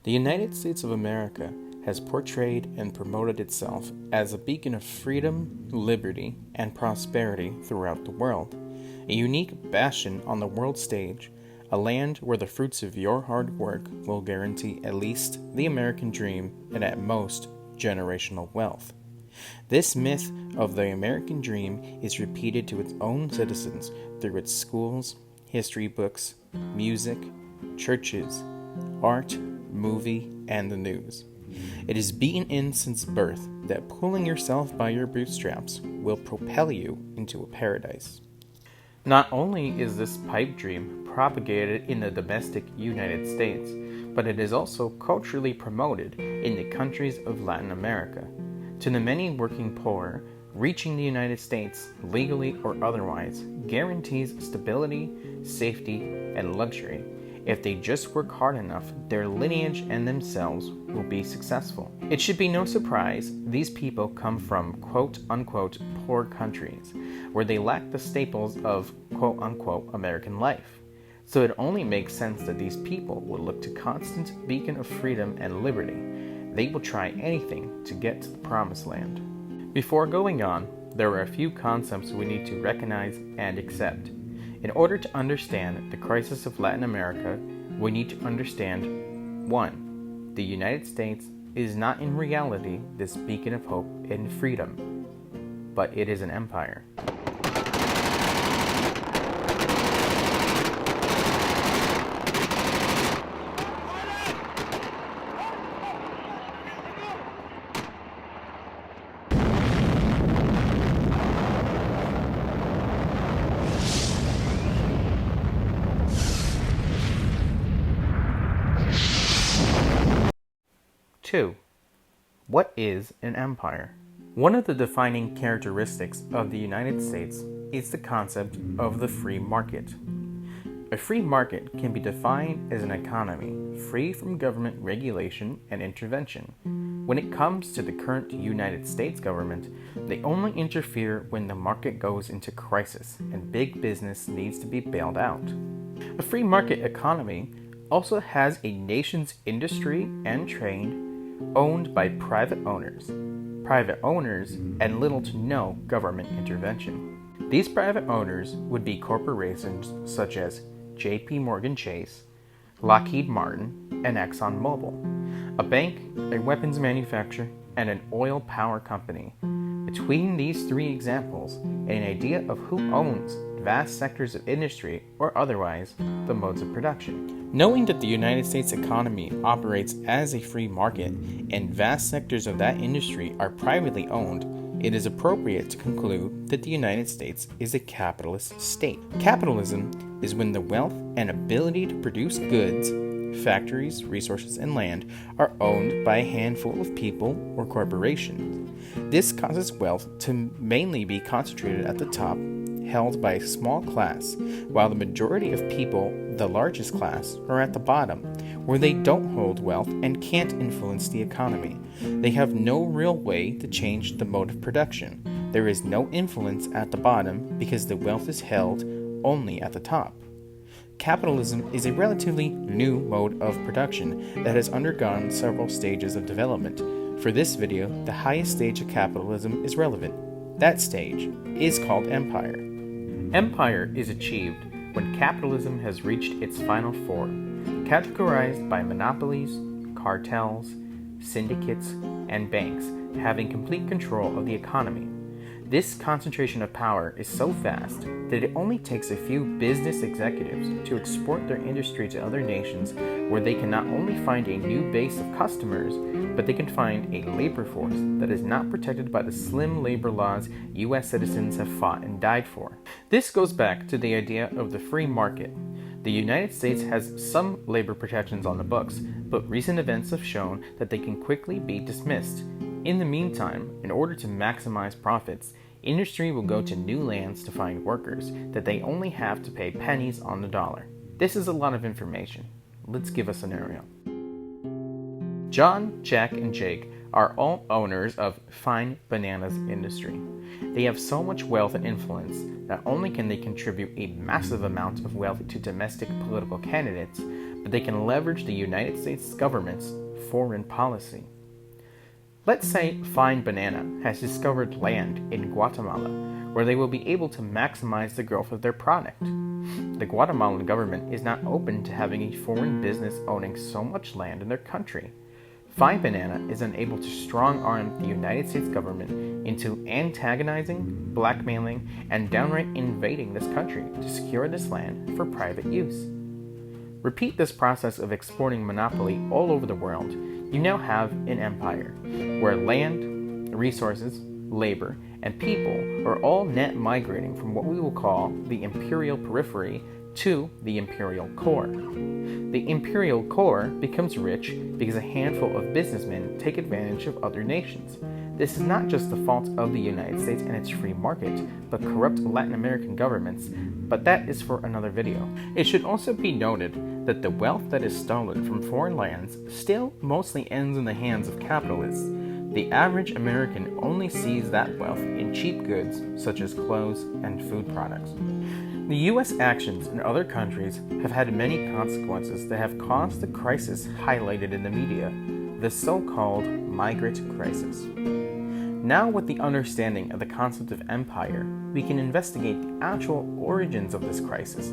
The United States of America has portrayed and promoted itself as a beacon of freedom, liberty, and prosperity throughout the world, a unique bastion on the world stage, a land where the fruits of your hard work will guarantee at least the American dream and at most generational wealth. This myth of the American dream is repeated to its own citizens through its schools, history books, music, churches, art, movie, and the news. It is beaten in since birth that pulling yourself by your bootstraps will propel you into a paradise. Not only is this pipe dream propagated in the domestic United States, but it is also culturally promoted in the countries of Latin America. To the many working poor, reaching the United States, legally or otherwise, guarantees stability, safety, and luxury. If they just work hard enough, their lineage and themselves will be successful. It should be no surprise these people come from quote-unquote poor countries, where they lack the staples of quote-unquote American life. So it only makes sense that these people will look to constant beacon of freedom and liberty. They will try anything to get to the promised land. Before going on, there are a few concepts we need to recognize and accept. In order to understand the crisis of Latin America, we need to understand 1. The United States is not in reality this beacon of hope and freedom, but it is an empire. 2. What is an empire? One of the defining characteristics of the United States is the concept of the free market. A free market can be defined as an economy free from government regulation and intervention. When it comes to the current United States government, they only interfere when the market goes into crisis and big business needs to be bailed out. A free market economy also has a nation's industry and trade owned by private owners, and little to no government intervention. These private owners would be corporations such as J.P. Morgan Chase, Lockheed Martin, and ExxonMobil, a bank, a weapons manufacturer, and an oil power company. Between these three examples, an idea of who owns vast sectors of industry or otherwise the modes of production. Knowing that the United States economy operates as a free market and vast sectors of that industry are privately owned, it is appropriate to conclude that the United States is a capitalist state. Capitalism is when the wealth and ability to produce goods, factories, resources, and land are owned by a handful of people or corporations. This causes wealth to mainly be concentrated at the top, held by a small class, while the majority of people, the largest class, are at the bottom, where they don't hold wealth and can't influence the economy. They have no real way to change the mode of production. There is no influence at the bottom because the wealth is held only at the top. Capitalism is a relatively new mode of production that has undergone several stages of development. For this video, the highest stage of capitalism is relevant. That stage is called empire. Empire is achieved when capitalism has reached its final form, categorized by monopolies, cartels, syndicates, and banks having complete control of the economy. This concentration of power is so vast that it only takes a few business executives to export their industry to other nations where they can not only find a new base of customers, but they can find a labor force that is not protected by the slim labor laws U.S. citizens have fought and died for. This goes back to the idea of the free market. The United States has some labor protections on the books, but recent events have shown that they can quickly be dismissed. In the meantime, in order to maximize profits, Industry will go to new lands to find workers that they only have to pay pennies on the dollar. This is a lot of information. Let's give a scenario. John, Jack, and Jake are all owners of Fine Bananas Industry. They have so much wealth and influence, not only can they contribute a massive amount of wealth to domestic political candidates, but they can leverage the United States government's foreign policy. Let's say Fine Banana has discovered land in Guatemala where they will be able to maximize the growth of their product. The Guatemalan government is not open to having a foreign business owning so much land in their country. Fine Banana is unable to strong-arm the United States government into antagonizing, blackmailing, and downright invading this country to secure this land for private use. Repeat this process of exporting monopoly all over the world, you now have an empire, where land, resources, labor, and people are all net migrating from what we will call the imperial periphery to the imperial core. The imperial core becomes rich because a handful of businessmen take advantage of other nations. This is not just the fault of the United States and its free market, but corrupt Latin American governments, but that is for another video. It should also be noted that the wealth that is stolen from foreign lands still mostly ends in the hands of capitalists. The average American only sees that wealth in cheap goods such as clothes and food products. The U.S. actions in other countries have had many consequences that have caused the crisis highlighted in the media, the so-called migrant crisis. Now, with the understanding of the concept of empire, we can investigate the actual origins of this crisis.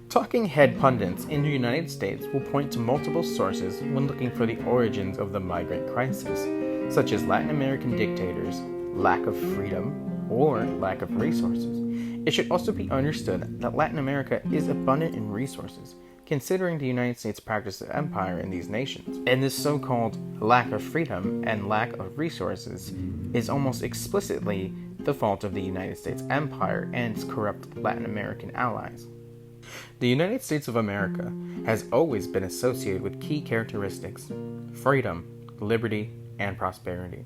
Talking head pundits in the United States will point to multiple sources when looking for the origins of the migrant crisis, such as Latin American dictators, lack of freedom, or lack of resources. It should also be understood that Latin America is abundant in resources, considering the United States' practice of empire in these nations. And this so-called lack of freedom and lack of resources is almost explicitly the fault of the United States empire and its corrupt Latin American allies. The United States of America has always been associated with key characteristics: freedom, liberty, and prosperity.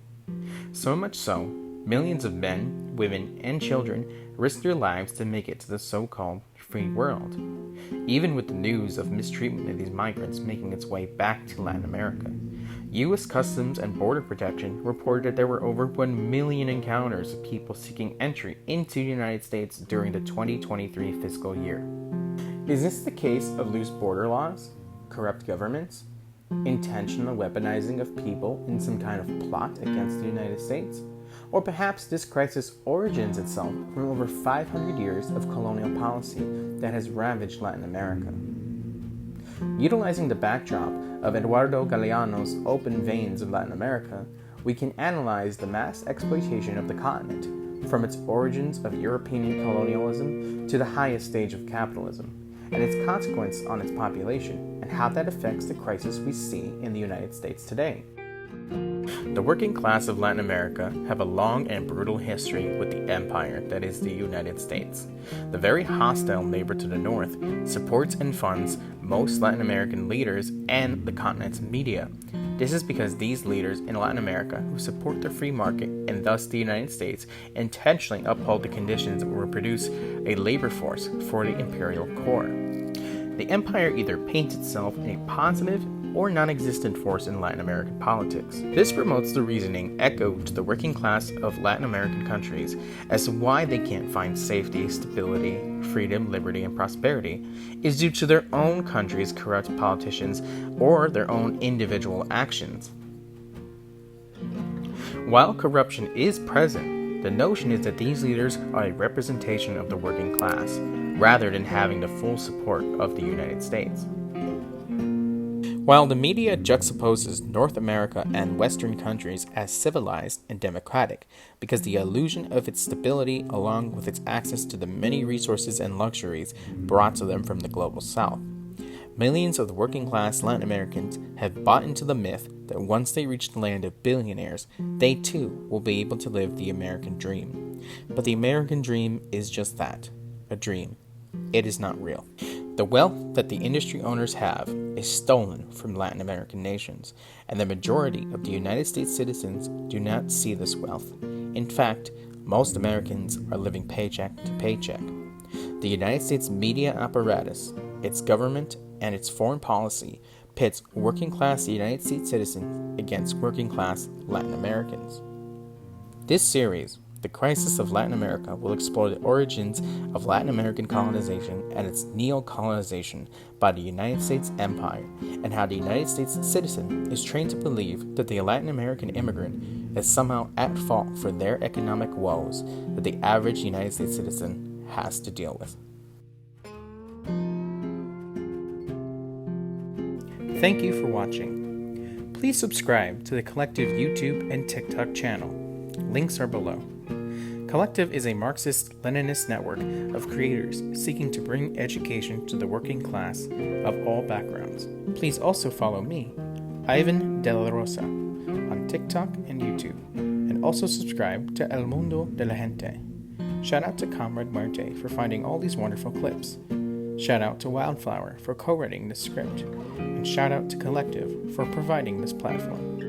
So much so, millions of men, women, and children risk their lives to make it to the so-called free world. Even with the news of mistreatment of these migrants making its way back to Latin America, U.S. Customs and Border Protection reported that there were over 1 million encounters of people seeking entry into the United States during the 2023 fiscal year. Is this the case of loose border laws, corrupt governments, intentional weaponizing of people in some kind of plot against the United States? Or perhaps this crisis origins itself from over 500 years of colonial policy that has ravaged Latin America. Utilizing the backdrop of Eduardo Galeano's Open Veins of Latin America, we can analyze the mass exploitation of the continent, from its origins of European colonialism to the highest stage of capitalism, and its consequence on its population, and how that affects the crisis we see in the United States today. The working class of Latin America have a long and brutal history with the empire that is the United States. The very hostile neighbor to the north supports and funds most Latin American leaders and the continent's media. This is because these leaders in Latin America who support the free market and thus the United States intentionally uphold the conditions that will produce a labor force for the imperial core. The empire either paints itself in a positive or non-existent force in Latin American politics. This promotes the reasoning echoed to the working class of Latin American countries as to why they can't find safety, stability, freedom, liberty, and prosperity is due to their own country's corrupt politicians or their own individual actions. While corruption is present, the notion is that these leaders are a representation of the working class, rather than having the full support of the United States. While the media juxtaposes North America and Western countries as civilized and democratic because the illusion of its stability along with its access to the many resources and luxuries brought to them from the global South, millions of the working class Latin Americans have bought into the myth that once they reach the land of billionaires, they too will be able to live the American dream. But the American dream is just that, a dream. It is not real. The wealth that the industry owners have is stolen from Latin American nations, and the majority of the United States citizens do not see this wealth. In fact, most Americans are living paycheck to paycheck. The United States media apparatus, its government, and its foreign policy pits working-class United States citizens against working-class Latin Americans. This series, The Crisis of Latin America, will explore the origins of Latin American colonization and its neo-colonization by the United States Empire, and how the United States citizen is trained to believe that the Latin American immigrant is somehow at fault for their economic woes that the average United States citizen has to deal with. Thank you for watching. Please subscribe to the Collective YouTube and TikTok channel. Links are below. Collective is a Marxist-Leninist network of creators seeking to bring education to the working class of all backgrounds. Please also follow me, Ivan de la Rosa, on TikTok and YouTube, and also subscribe to El Mundo de la Gente. Shout out to Comrade Marte for finding all these wonderful clips. Shout out to Wildflower for co-writing this script. And shout out to Collective for providing this platform.